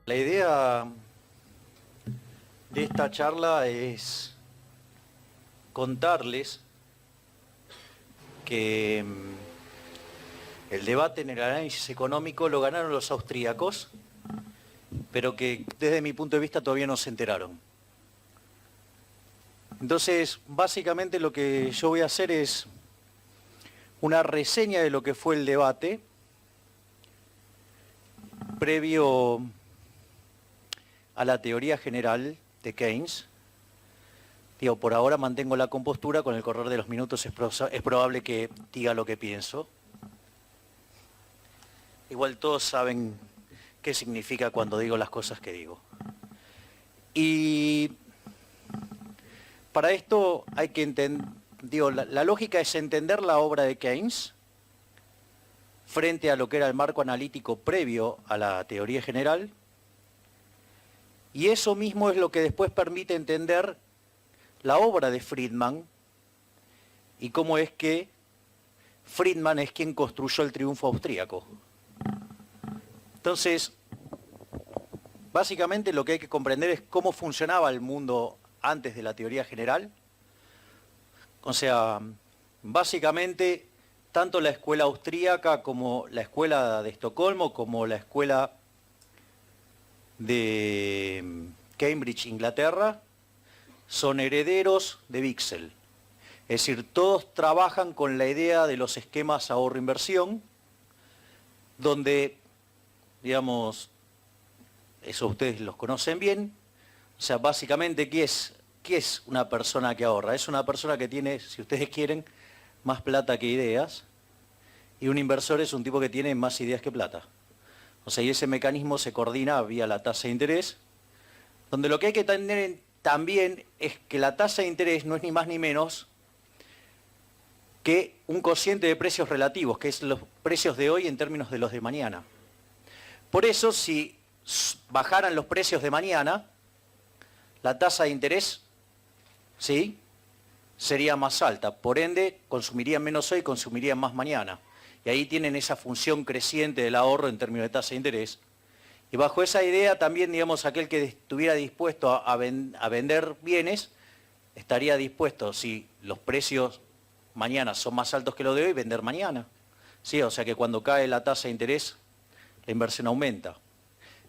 La idea de esta charla es contarles que el debate en el análisis económico lo ganaron los austríacos, pero que desde mi punto de vista todavía no se enteraron. Entonces, básicamente lo que yo voy a hacer es una reseña de lo que fue el debate previo a la teoría general de Keynes. Digo, por ahora mantengo la compostura, con el correr de los minutos es probable que diga lo que pienso. Igual todos saben qué significa cuando digo las cosas que digo. Y para esto hay que entender, la lógica es entender la obra de Keynes frente a lo que era el marco analítico previo a la teoría general, y eso mismo es lo que después permite entender la obra de Friedman y cómo es que Friedman es quien construyó el triunfo austríaco. Entonces, básicamente lo que hay que comprender es cómo funcionaba el mundo antes de la teoría general. O sea, básicamente, tanto la escuela austríaca como la escuela de Estocolmo, como la escuela de Cambridge, Inglaterra, son herederos de Wicksell. Es decir, todos trabajan con la idea de los esquemas ahorro-inversión, donde, digamos, eso ustedes los conocen bien. O sea, básicamente, ¿qué es una persona que ahorra? Es una persona que tiene, si ustedes quieren, más plata que ideas, y un inversor es un tipo que tiene más ideas que plata. O sea, y ese mecanismo se coordina vía la tasa de interés, donde lo que hay que tener también es que la tasa de interés no es ni más ni menos que un cociente de precios relativos, que es los precios de hoy en términos de los de mañana. Por eso, si bajaran los precios de mañana, la tasa de interés, ¿sí?, sería más alta. Por ende, consumirían menos hoy, consumirían más mañana. Y ahí tienen esa función creciente del ahorro en términos de tasa de interés. Y bajo esa idea también, digamos, aquel que estuviera dispuesto a vender bienes, estaría dispuesto, si los precios mañana son más altos que los de hoy, vender mañana. ¿Sí? O sea que cuando cae la tasa de interés, la inversión aumenta.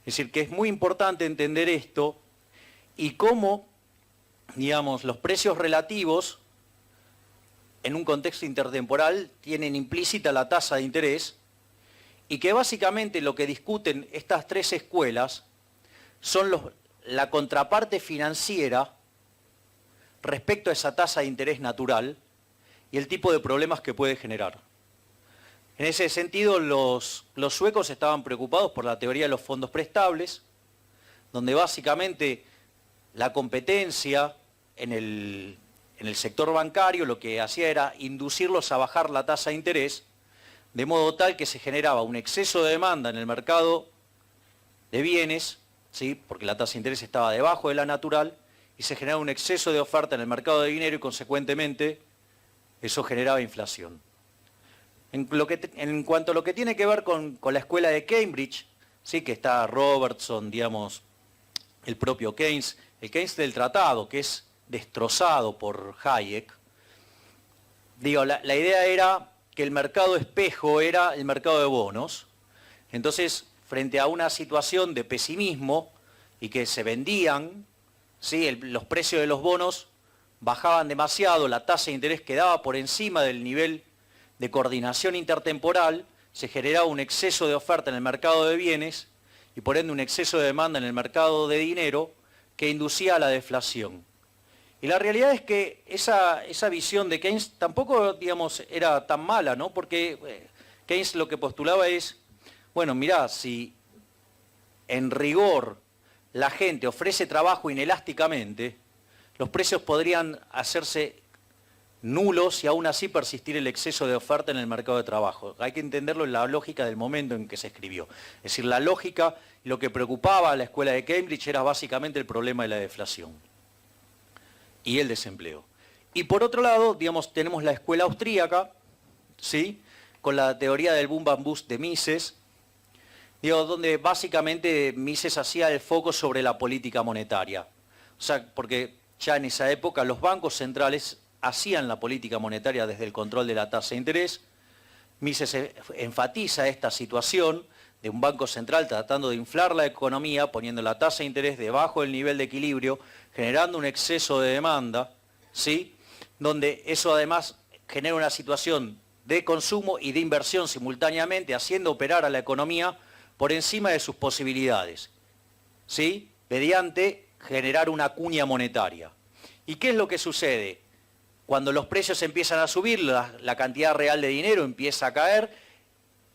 Es decir, que es muy importante entender esto y cómo, digamos, los precios relativos en un contexto intertemporal tienen implícita la tasa de interés, y que básicamente lo que discuten estas tres escuelas son la contraparte financiera respecto a esa tasa de interés natural y el tipo de problemas que puede generar. En ese sentido, los suecos estaban preocupados por la teoría de los fondos prestables, donde básicamente la competencia en el sector bancario lo que hacía era inducirlos a bajar la tasa de interés, de modo tal que se generaba un exceso de demanda en el mercado de bienes, ¿sí?, porque la tasa de interés estaba debajo de la natural, y se generaba un exceso de oferta en el mercado de dinero y consecuentemente eso generaba inflación. En cuanto a lo que tiene que ver con la escuela de Cambridge, ¿sí?, que está Robertson, digamos, el propio Keynes, el Keynes del tratado, que es destrozado por Hayek. Digo, la idea era que el mercado espejo era el mercado de bonos. Entonces, frente a una situación de pesimismo y que se vendían, ¿sí?, los precios de los bonos bajaban demasiado, la tasa de interés quedaba por encima del nivel de coordinación intertemporal, se generaba un exceso de oferta en el mercado de bienes y por ende un exceso de demanda en el mercado de dinero que inducía a la deflación. Y la realidad es que esa visión de Keynes tampoco, digamos, era tan mala, ¿no? Porque Keynes lo que postulaba es, bueno, mirá, si en rigor la gente ofrece trabajo inelásticamente, los precios podrían hacerse nulos y aún así persistir el exceso de oferta en el mercado de trabajo. Hay que entenderlo en la lógica del momento en que se escribió. Es decir, la lógica, lo que preocupaba a la escuela de Cambridge era básicamente el problema de la deflación y el desempleo. Y por otro lado, digamos, tenemos la escuela austríaca, ¿sí?, con la teoría del boom and bust de Mises, Digo, donde básicamente Mises hacía el foco sobre la política monetaria. O sea, porque ya en esa época los bancos centrales hacían la política monetaria desde el control de la tasa de interés. Mises enfatiza esta situación de un banco central tratando de inflar la economía, poniendo la tasa de interés debajo del nivel de equilibrio, generando un exceso de demanda, ¿sí? Donde eso además genera una situación de consumo y de inversión simultáneamente, haciendo operar a la economía por encima de sus posibilidades, ¿sí? Mediante generar una cuña monetaria. ¿Y qué es lo que sucede? Cuando los precios empiezan a subir, la cantidad real de dinero empieza a caer,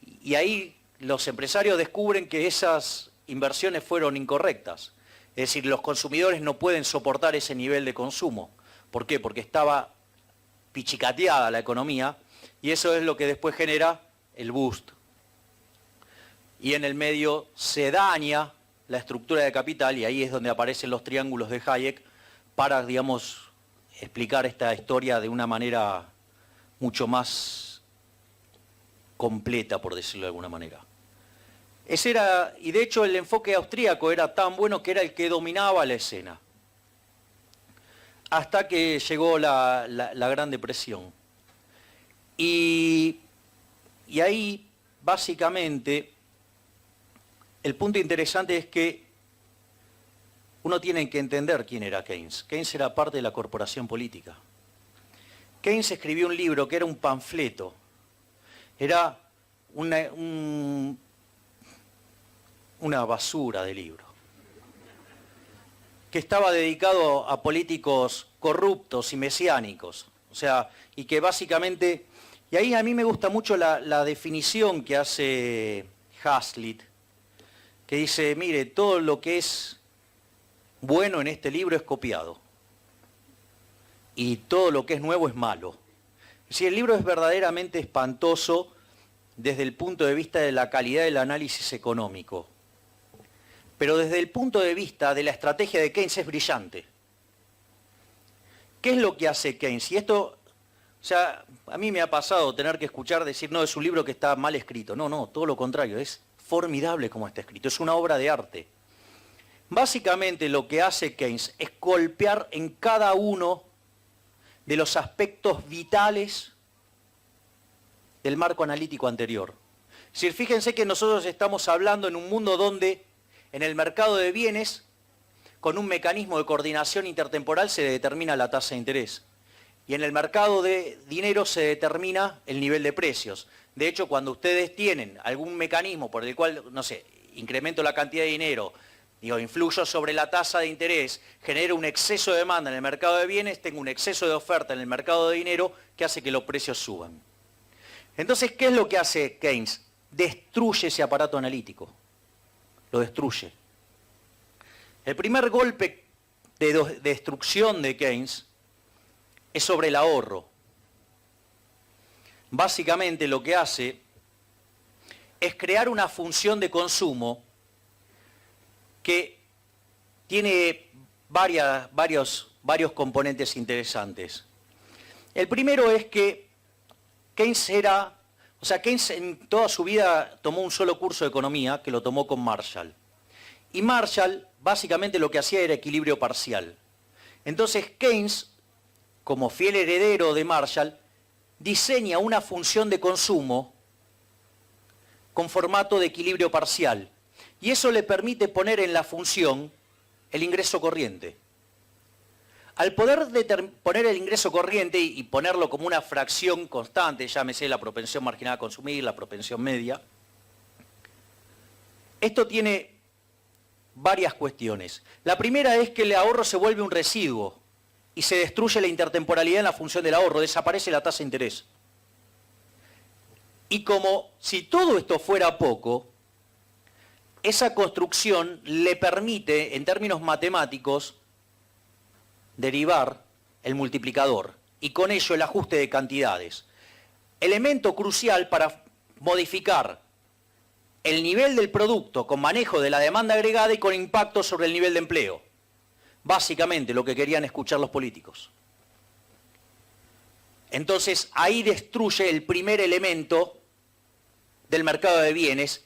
y ahí los empresarios descubren que esas inversiones fueron incorrectas. Es decir, los consumidores no pueden soportar ese nivel de consumo. ¿Por qué? Porque estaba pichicateada la economía, y eso es lo que después genera el boost. Y en el medio se daña la estructura de capital, y ahí es donde aparecen los triángulos de Hayek para, digamos, explicar esta historia de una manera mucho más completa, por decirlo de alguna manera. Ese era, y de hecho el enfoque austríaco era tan bueno que era el que dominaba la escena. Hasta que llegó la Gran Depresión. Y ahí, básicamente, el punto interesante es que uno tiene que entender quién era Keynes. Keynes era parte de la corporación política. Keynes escribió un libro que era un panfleto. Era una basura de libro, que estaba dedicado a políticos corruptos y mesiánicos. O sea, y que básicamente... Y ahí a mí me gusta mucho la definición que hace Hazlitt, que dice, mire, todo lo que es bueno en este libro es copiado, y todo lo que es nuevo es malo. Si el libro es verdaderamente espantoso desde el punto de vista de la calidad del análisis económico, pero desde el punto de vista de la estrategia de Keynes es brillante. ¿Qué es lo que hace Keynes? Y esto, o sea, a mí me ha pasado tener que escuchar decir, no, es un libro que está mal escrito. No, no, todo lo contrario, es formidable como está escrito, es una obra de arte. Básicamente lo que hace Keynes es golpear en cada uno de los aspectos vitales del marco analítico anterior. Es decir, fíjense que nosotros estamos hablando en un mundo donde en el mercado de bienes, con un mecanismo de coordinación intertemporal se determina la tasa de interés. Y en el mercado de dinero se determina el nivel de precios. De hecho, cuando ustedes tienen algún mecanismo por el cual, no sé, incremento la cantidad de dinero, digo, influyo sobre la tasa de interés, genero un exceso de demanda en el mercado de bienes, tengo un exceso de oferta en el mercado de dinero que hace que los precios suban. Entonces, ¿qué es lo que hace Keynes? Destruye ese aparato analítico. Lo destruye. El primer golpe de destrucción de Keynes es sobre el ahorro. Básicamente lo que hace es crear una función de consumo que tiene varios componentes interesantes. El primero es que Keynes Keynes en toda su vida tomó un solo curso de economía, que lo tomó con Marshall. Y Marshall básicamente lo que hacía era equilibrio parcial. Entonces Keynes, como fiel heredero de Marshall, diseña una función de consumo con formato de equilibrio parcial. Y eso le permite poner en la función el ingreso corriente. Al poder poner el ingreso corriente y ponerlo como una fracción constante, llámese la propensión marginal a consumir, la propensión media, esto tiene varias cuestiones. La primera es que el ahorro se vuelve un residuo y se destruye la intertemporalidad en la función del ahorro, desaparece la tasa de interés. Y como si todo esto fuera poco, esa construcción le permite, en términos matemáticos, derivar el multiplicador y con ello el ajuste de cantidades. Elemento crucial para modificar el nivel del producto con manejo de la demanda agregada y con impacto sobre el nivel de empleo. Básicamente lo que querían escuchar los políticos. Entonces ahí destruye el primer elemento del mercado de bienes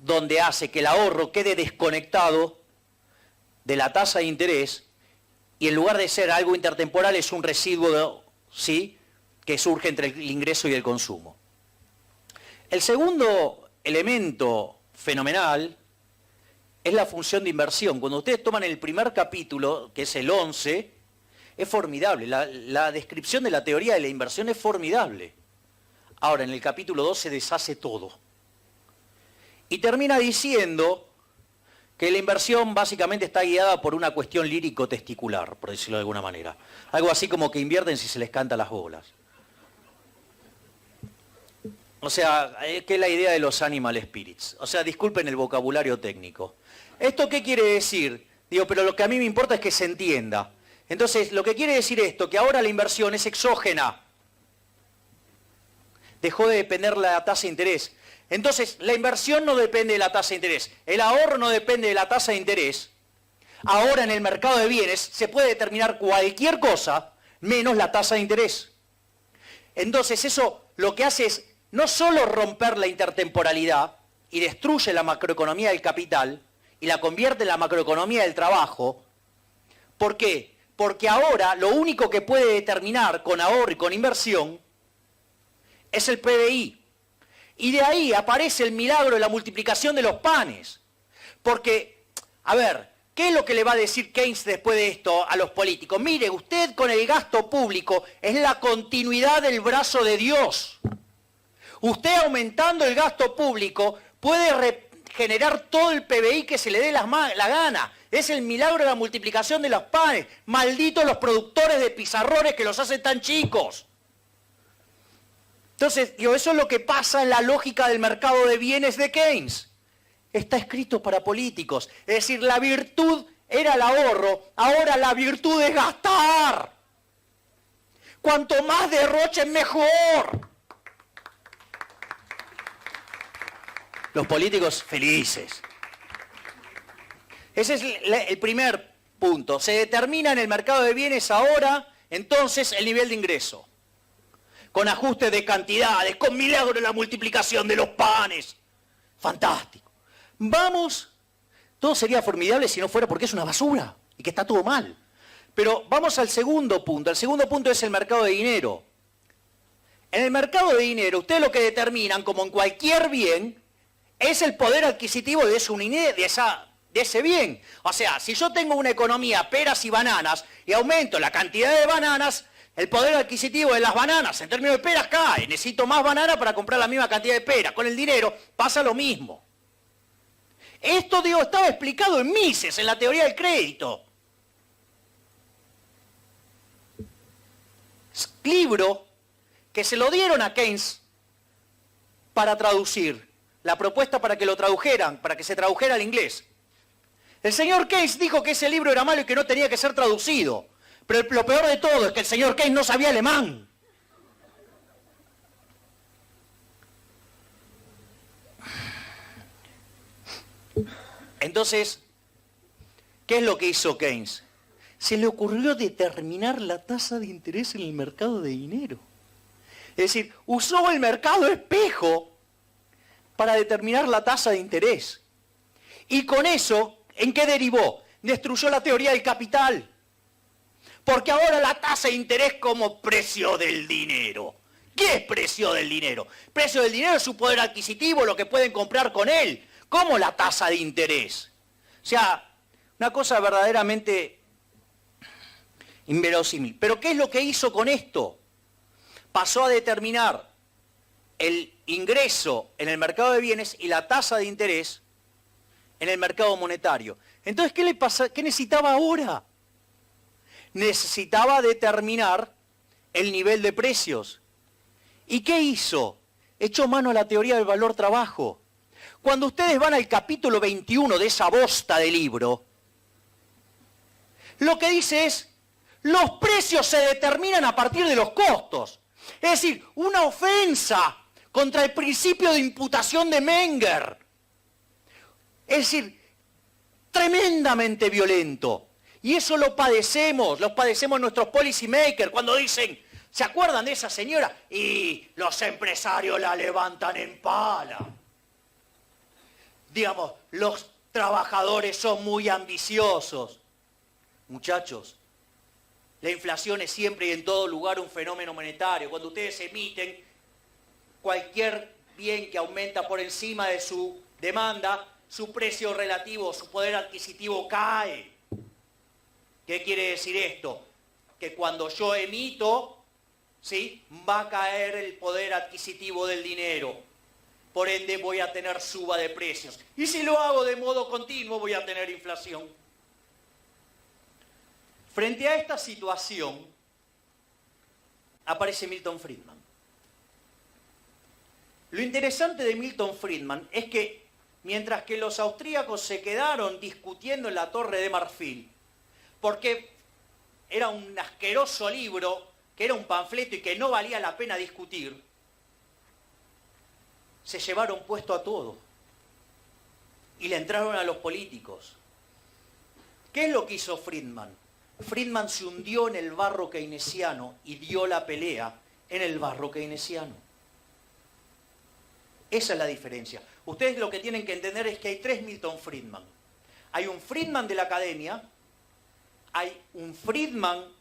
donde hace que el ahorro quede desconectado de la tasa de interés y en lugar de ser algo intertemporal es un residuo, ¿sí?, que surge entre el ingreso y el consumo. El segundo elemento fenomenal es la función de inversión. Cuando ustedes toman el primer capítulo, que es el 11, es formidable. La descripción de la teoría de la inversión es formidable. Ahora, en el capítulo 2 se deshace todo. Y termina diciendo que la inversión básicamente está guiada por una cuestión lírico-testicular, por decirlo de alguna manera. Algo así como que invierten si se les canta las bolas. O sea, que es la idea de los animal spirits. O sea, disculpen el vocabulario técnico. ¿Esto qué quiere decir? Digo, pero lo que a mí me importa es que se entienda. Entonces, lo que quiere decir esto, que ahora la inversión es exógena. Dejó de depender la tasa de interés. Entonces, la inversión no depende de la tasa de interés. El ahorro no depende de la tasa de interés. Ahora en el mercado de bienes se puede determinar cualquier cosa menos la tasa de interés. Entonces, eso lo que hace es no solo romper la intertemporalidad y destruye la macroeconomía del capital y la convierte en la macroeconomía del trabajo. ¿Por qué? Porque ahora lo único que puede determinar con ahorro y con inversión es el PBI. Y de ahí aparece el milagro de la multiplicación de los panes. Porque, a ver, ¿qué es lo que le va a decir Keynes después de esto a los políticos? Mire, usted con el gasto público es la continuidad del brazo de Dios. Usted aumentando el gasto público puede generar todo el PBI que se le dé la gana. Es el milagro de la multiplicación de los panes. Malditos los productores de pizarrones que los hacen tan chicos. Entonces, digo, eso es lo que pasa en la lógica del mercado de bienes de Keynes. Está escrito para políticos. Es decir, la virtud era el ahorro, ahora la virtud es gastar. Cuanto más derrochen, mejor. Los políticos felices. Ese es el primer punto. Se determina en el mercado de bienes ahora, entonces, el nivel de ingreso. Con ajustes de cantidades, con milagro de la multiplicación de los panes. Fantástico. Vamos, todo sería formidable si no fuera porque es una basura y que está todo mal. Pero vamos al segundo punto. El segundo punto es el mercado de dinero. En el mercado de dinero, ustedes lo que determinan, como en cualquier bien, es el poder adquisitivo de ese bien. O sea, si yo tengo una economía peras y bananas y aumento la cantidad de bananas, el poder adquisitivo de las bananas, en términos de peras, cae. Necesito más banana para comprar la misma cantidad de peras. Con el dinero pasa lo mismo. Esto, digo, estaba explicado en Mises, en la teoría del crédito. Libro que se lo dieron a Keynes para traducir. La propuesta para que lo tradujeran, para que se tradujera al inglés. El señor Keynes dijo que ese libro era malo y que no tenía que ser traducido. Pero lo peor de todo es que el señor Keynes no sabía alemán. Entonces, ¿qué es lo que hizo Keynes? Se le ocurrió determinar la tasa de interés en el mercado de dinero. Es decir, usó el mercado espejo para determinar la tasa de interés. Y con eso, ¿en qué derivó? Destruyó la teoría del capital. Porque ahora la tasa de interés como precio del dinero. ¿Qué es precio del dinero? Precio del dinero es su poder adquisitivo, lo que pueden comprar con él. ¿Cómo la tasa de interés? O sea, una cosa verdaderamente inverosímil. ¿Pero qué es lo que hizo con esto? Pasó a determinar el ingreso en el mercado de bienes y la tasa de interés en el mercado monetario. Entonces, ¿qué necesitaba ahora? Necesitaba determinar el nivel de precios. ¿Y qué hizo? Echó mano a la teoría del valor trabajo. Cuando ustedes van al capítulo 21 de esa bosta de libro, lo que dice es, los precios se determinan a partir de los costos. Es decir, una ofensa contra el principio de imputación de Menger. Es decir, tremendamente violento. Y eso lo padecemos nuestros policy makers cuando dicen, ¿se acuerdan de esa señora? Y los empresarios la levantan en pala. digamos, los trabajadores son muy ambiciosos. Muchachos, la inflación es siempre y en todo lugar un fenómeno monetario. Cuando ustedes emiten cualquier bien que aumenta por encima de su demanda, su precio relativo, su poder adquisitivo cae. ¿Qué quiere decir esto? Que cuando yo emito, ¿sí?, va a caer el poder adquisitivo del dinero. Por ende voy a tener suba de precios. Y si lo hago de modo continuo voy a tener inflación. Frente a esta situación aparece Milton Friedman. Lo interesante de Milton Friedman es que mientras que los austríacos se quedaron discutiendo en la Torre de Marfil, porque era un asqueroso libro, que era un panfleto y que no valía la pena discutir, se llevaron puesto a todo y le entraron a los políticos. ¿Qué es lo que hizo Friedman? Friedman se hundió en el barro keynesiano y dio la pelea en el barro keynesiano. Esa es la diferencia. Ustedes lo que tienen que entender es que hay tres Milton Friedman. Hay un Friedman de la academia, hay un Friedman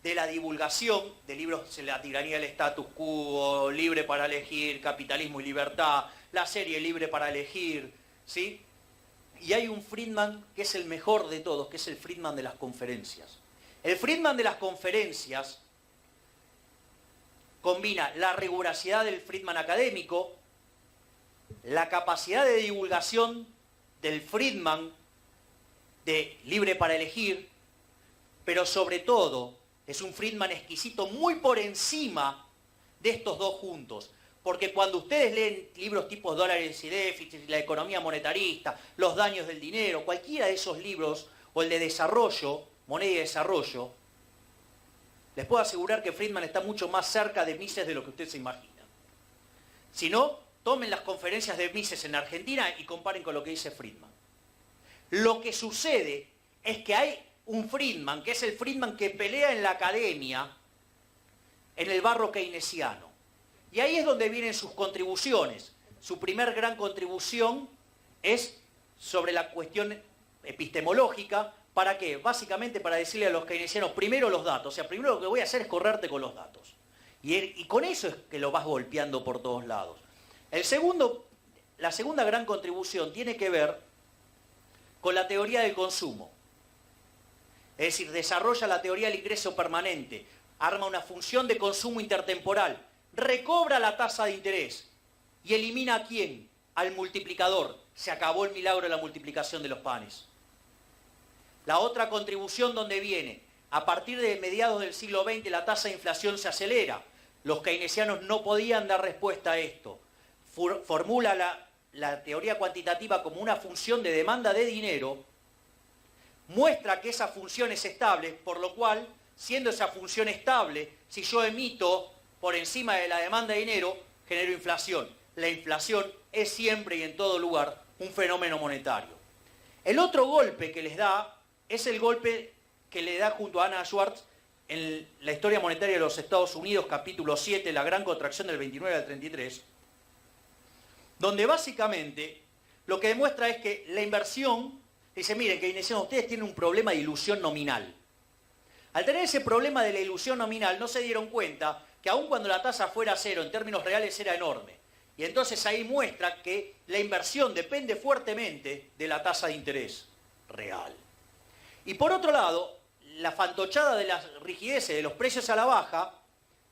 de la divulgación de libros, La tiranía del status quo, Libre para elegir, Capitalismo y libertad, la serie Libre para elegir, ¿sí? Y hay un Friedman que es el mejor de todos, que es el Friedman de las conferencias. El Friedman de las conferencias combina la rigurosidad del Friedman académico, la capacidad de divulgación del Friedman de Libre para elegir, pero sobre todo es un Friedman exquisito muy por encima de estos dos juntos. Porque cuando ustedes leen libros tipo Dólares y déficit, la economía monetarista, los daños del dinero, cualquiera de esos libros, o el de desarrollo, moneda y desarrollo, les puedo asegurar que Friedman está mucho más cerca de Mises de lo que ustedes se imaginan. Si no, tomen las conferencias de Mises en Argentina y comparen con lo que dice Friedman. Lo que sucede es que hay un Friedman, que es el Friedman que pelea en la academia, en el barro keynesiano. Y ahí es donde vienen sus contribuciones. Su primer gran contribución es sobre la cuestión epistemológica. ¿Para qué? Básicamente para decirle a los keynesianos, primero los datos. O sea, primero lo que voy a hacer es correrte con los datos. Y con eso es que lo vas golpeando por todos lados. La segunda gran contribución tiene que ver con la teoría del consumo. Es decir, desarrolla la teoría del ingreso permanente, arma una función de consumo intertemporal, recobra la tasa de interés y elimina ¿a quién? Al multiplicador. Se acabó el milagro de la multiplicación de los panes. La otra contribución donde viene, a partir de mediados del siglo XX la tasa de inflación se acelera. Los keynesianos no podían dar respuesta a esto. Formula la teoría cuantitativa como una función de demanda de dinero, muestra que esa función es estable, por lo cual, siendo esa función estable, si yo emito por encima de la demanda de dinero, genero inflación. La inflación es siempre y en todo lugar un fenómeno monetario. El otro golpe que les da es el golpe que le da junto a Anna Schwartz en la historia monetaria de los Estados Unidos, capítulo 7, la gran contracción del 29 al 33, donde básicamente lo que demuestra es que la inversión, dice, miren, keynesianos, ustedes tienen un problema de ilusión nominal. Al tener ese problema de la ilusión nominal, no se dieron cuenta que aun cuando la tasa fuera cero, en términos reales era enorme. Y entonces ahí muestra que la inversión depende fuertemente de la tasa de interés real. Y por otro lado, la fantochada de las rigideces de los precios a la baja,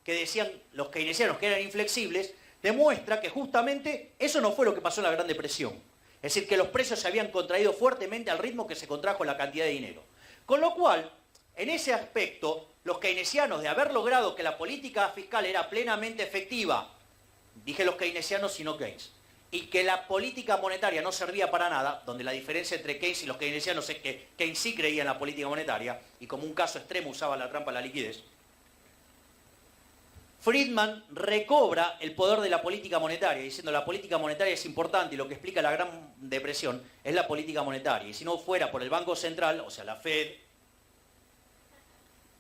que decían los keynesianos que eran inflexibles, demuestra que justamente eso no fue lo que pasó en la Gran Depresión. Es decir, que los precios se habían contraído fuertemente al ritmo que se contrajo la cantidad de dinero. Con lo cual, en ese aspecto, los keynesianos, de haber logrado que la política fiscal era plenamente efectiva, dije los keynesianos y no Keynes, y que la política monetaria no servía para nada, donde la diferencia entre Keynes y los keynesianos es que Keynes sí creía en la política monetaria, y como un caso extremo usaba la trampa de la liquidez, Friedman recobra el poder de la política monetaria, diciendo la política monetaria es importante y lo que explica la Gran Depresión es la política monetaria. Y si no fuera por el Banco Central, o sea, la Fed,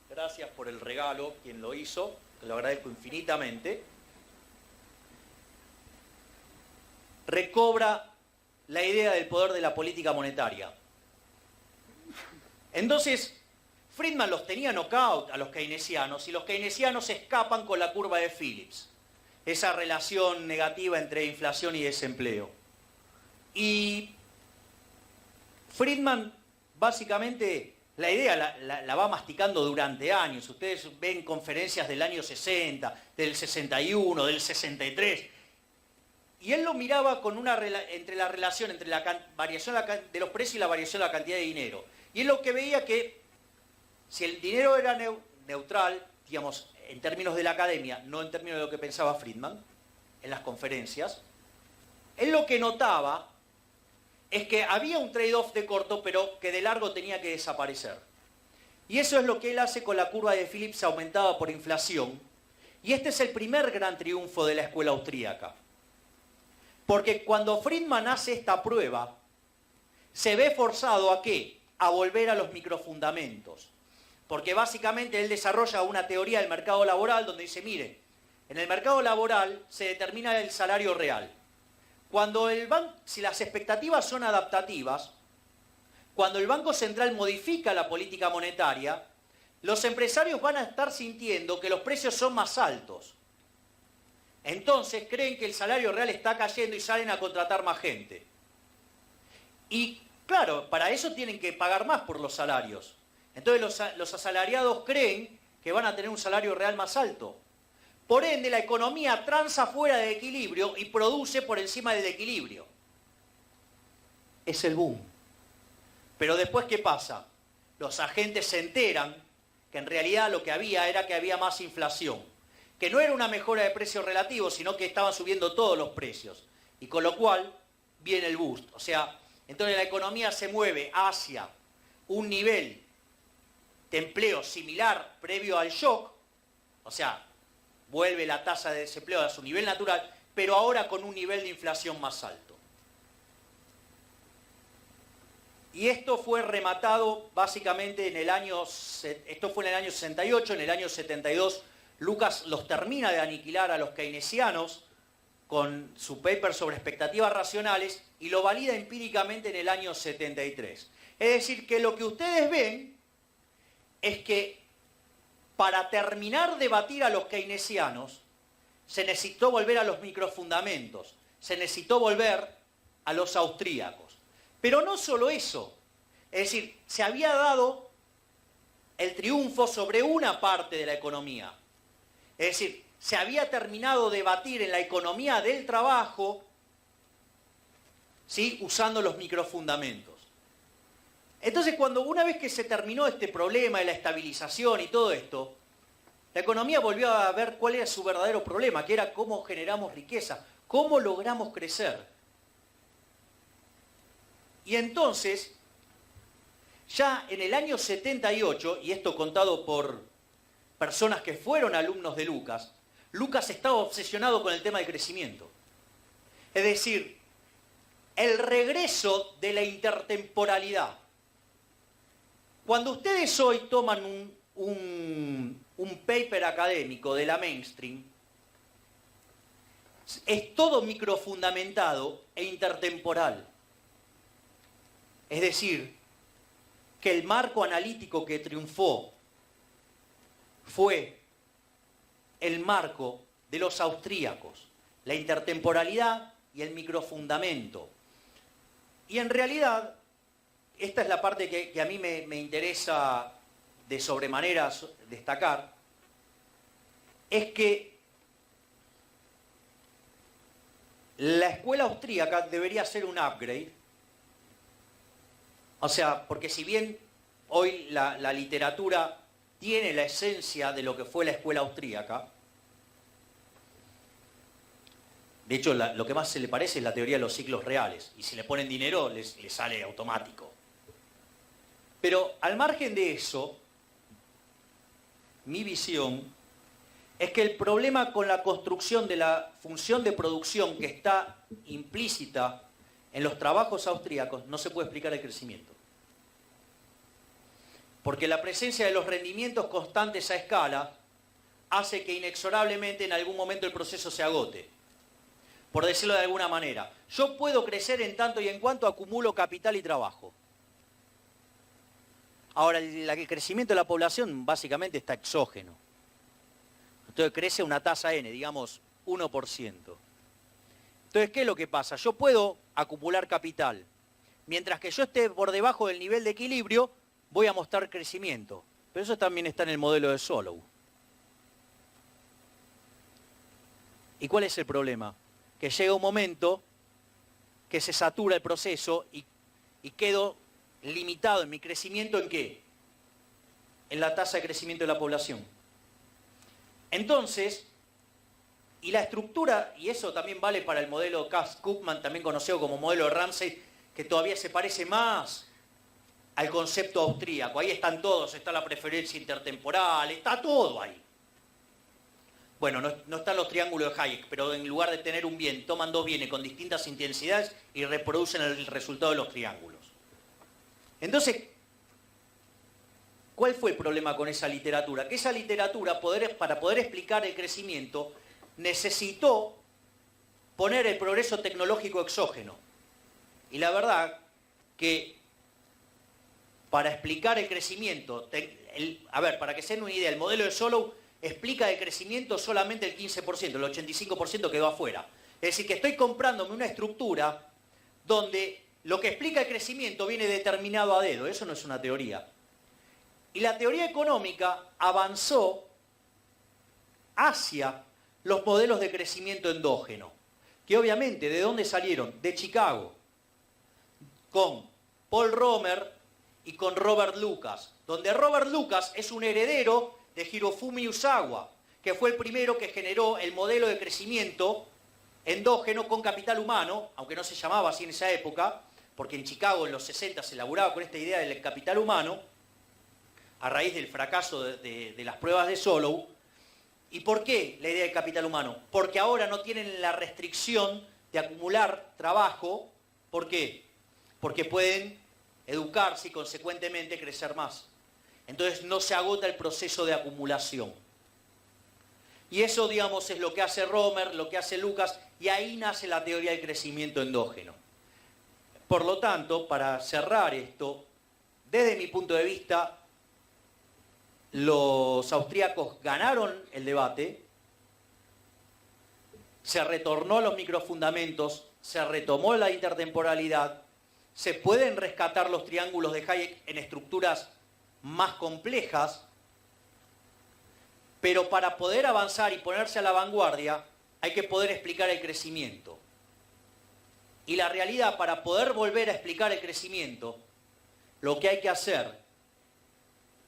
gracias por el regalo, quien lo hizo, que lo agradezco infinitamente, recobra la idea del poder de la política monetaria. Entonces, Friedman los tenía knockout a los keynesianos y los keynesianos escapan con la curva de Phillips, esa relación negativa entre inflación y desempleo. Y Friedman, básicamente, la idea la va masticando durante años. Ustedes ven conferencias del año 60, del 61, del 63. Y él lo miraba con entre la relación entre la variación de los precios y la variación de la cantidad de dinero. Y él lo que veía que si el dinero era neutral, digamos, en términos de la academia, no en términos de lo que pensaba Friedman en las conferencias, él lo que notaba es que había un trade-off de corto, pero que de largo tenía que desaparecer. Y eso es lo que él hace con la curva de Phillips aumentada por inflación. Y este es el primer gran triunfo de la escuela austríaca. Porque cuando Friedman hace esta prueba, se ve forzado ¿a qué? A volver a los microfundamentos. Porque básicamente él desarrolla una teoría del mercado laboral donde dice, mire, en el mercado laboral se determina el salario real. Cuando si las expectativas son adaptativas, cuando el Banco Central modifica la política monetaria, los empresarios van a estar sintiendo que los precios son más altos. Entonces creen que el salario real está cayendo y salen a contratar más gente. Y claro, para eso tienen que pagar más por los salarios. Entonces los asalariados creen que van a tener un salario real más alto. Por ende, la economía transa fuera de equilibrio y produce por encima del equilibrio. Es el boom. Pero después, ¿qué pasa? Los agentes se enteran que en realidad lo que había era que había más inflación. Que no era una mejora de precios relativos, sino que estaban subiendo todos los precios. Y con lo cual viene el boost. O sea, entonces la economía se mueve hacia un nivel de empleo similar previo al shock. O sea, vuelve la tasa de desempleo a su nivel natural, pero ahora con un nivel de inflación más alto. Y esto fue rematado básicamente en el año 68, en el año 72, Lucas los termina de aniquilar a los keynesianos con su paper sobre expectativas racionales y lo valida empíricamente en el año 73. Es decir, que lo que ustedes ven es que para terminar de batir a los keynesianos, se necesitó volver a los microfundamentos, se necesitó volver a los austríacos. Pero no solo eso, es decir, se había dado el triunfo sobre una parte de la economía. Es decir, se había terminado de batir en la economía del trabajo, ¿sí?, usando los microfundamentos. Entonces, una vez que se terminó este problema de la estabilización y todo esto, la economía volvió a ver cuál era su verdadero problema, que era cómo generamos riqueza, cómo logramos crecer. Y entonces, ya en el año 78, y esto contado por personas que fueron alumnos de Lucas, Lucas estaba obsesionado con el tema del crecimiento. Es decir, el regreso de la intertemporalidad. Cuando ustedes hoy toman un paper académico de la mainstream, es todo microfundamentado e intertemporal. Es decir, que el marco analítico que triunfó fue el marco de los austríacos, la intertemporalidad y el microfundamento. Y en realidad, esta es la parte que a mí me interesa de sobremanera destacar, es que la escuela austríaca debería ser un upgrade. O sea, porque si bien hoy la literatura tiene la esencia de lo que fue la escuela austríaca, de hecho lo que más se le parece es la teoría de los ciclos reales, y si le ponen dinero les sale automático. Pero al margen de eso, mi visión es que el problema con la construcción de la función de producción que está implícita en los trabajos austríacos no se puede explicar el crecimiento. Porque la presencia de los rendimientos constantes a escala hace que inexorablemente en algún momento el proceso se agote. por decirlo de alguna manera. Yo puedo crecer en tanto y en cuanto acumulo capital y trabajo. Ahora, el crecimiento de la población básicamente está exógeno. Entonces crece una tasa N, digamos 1%. Entonces, ¿qué es lo que pasa? Yo puedo acumular capital. Mientras que yo esté por debajo del nivel de equilibrio, voy a mostrar crecimiento. Pero eso también está en el modelo de Solow. ¿Y cuál es el problema? Que llega un momento que se satura el proceso y quedo limitado en mi crecimiento, ¿en qué? En la tasa de crecimiento de la población. Entonces, y la estructura, y eso también vale para el modelo Kass-Koopman, también conocido como modelo de Ramsey, que todavía se parece más al concepto austríaco. Ahí están todos, está la preferencia intertemporal, está todo ahí. Bueno, no están los triángulos de Hayek, pero en lugar de tener un bien, toman dos bienes con distintas intensidades y reproducen el resultado de los triángulos. Entonces, ¿cuál fue el problema con esa literatura? Que esa literatura, para poder explicar el crecimiento, necesitó poner el progreso tecnológico exógeno. Y la verdad que para explicar el crecimiento, para que se den una idea, el modelo de Solow explica el crecimiento solamente el 15%, el 85% quedó afuera. Es decir, que estoy comprándome una estructura donde lo que explica el crecimiento viene determinado a dedo, eso no es una teoría. Y la teoría económica avanzó hacia los modelos de crecimiento endógeno, que obviamente, ¿de dónde salieron? De Chicago, con Paul Romer y con Robert Lucas, donde Robert Lucas es un heredero de Hirofumi Usawa, que fue el primero que generó el modelo de crecimiento endógeno con capital humano, aunque no se llamaba así en esa época, porque en Chicago en los 60 se elaboraba con esta idea del capital humano, a raíz del fracaso de las pruebas de Solow. ¿Y por qué la idea del capital humano? Porque ahora no tienen la restricción de acumular trabajo. ¿Por qué? Porque pueden educarse y consecuentemente crecer más. Entonces no se agota el proceso de acumulación. Y eso, digamos, es lo que hace Romer, lo que hace Lucas, y ahí nace la teoría del crecimiento endógeno. Por lo tanto, para cerrar esto, desde mi punto de vista, los austríacos ganaron el debate, se retornó a los microfundamentos, se retomó la intertemporalidad, se pueden rescatar los triángulos de Hayek en estructuras más complejas, pero para poder avanzar y ponerse a la vanguardia hay que poder explicar el crecimiento. Y la realidad, para poder volver a explicar el crecimiento, lo que hay que hacer,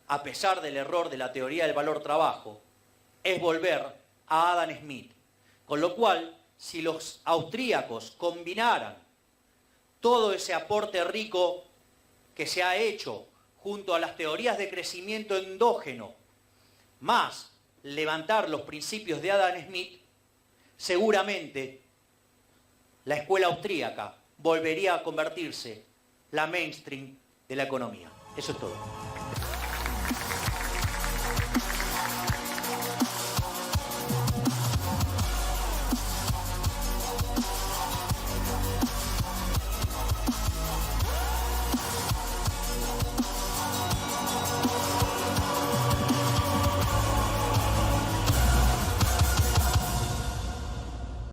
a pesar del error de la teoría del valor trabajo, es volver a Adam Smith. Con lo cual, si los austríacos combinaran todo ese aporte rico que se ha hecho junto a las teorías de crecimiento endógeno, más levantar los principios de Adam Smith, seguramente la escuela austríaca volvería a convertirse la mainstream de la economía. Eso es todo.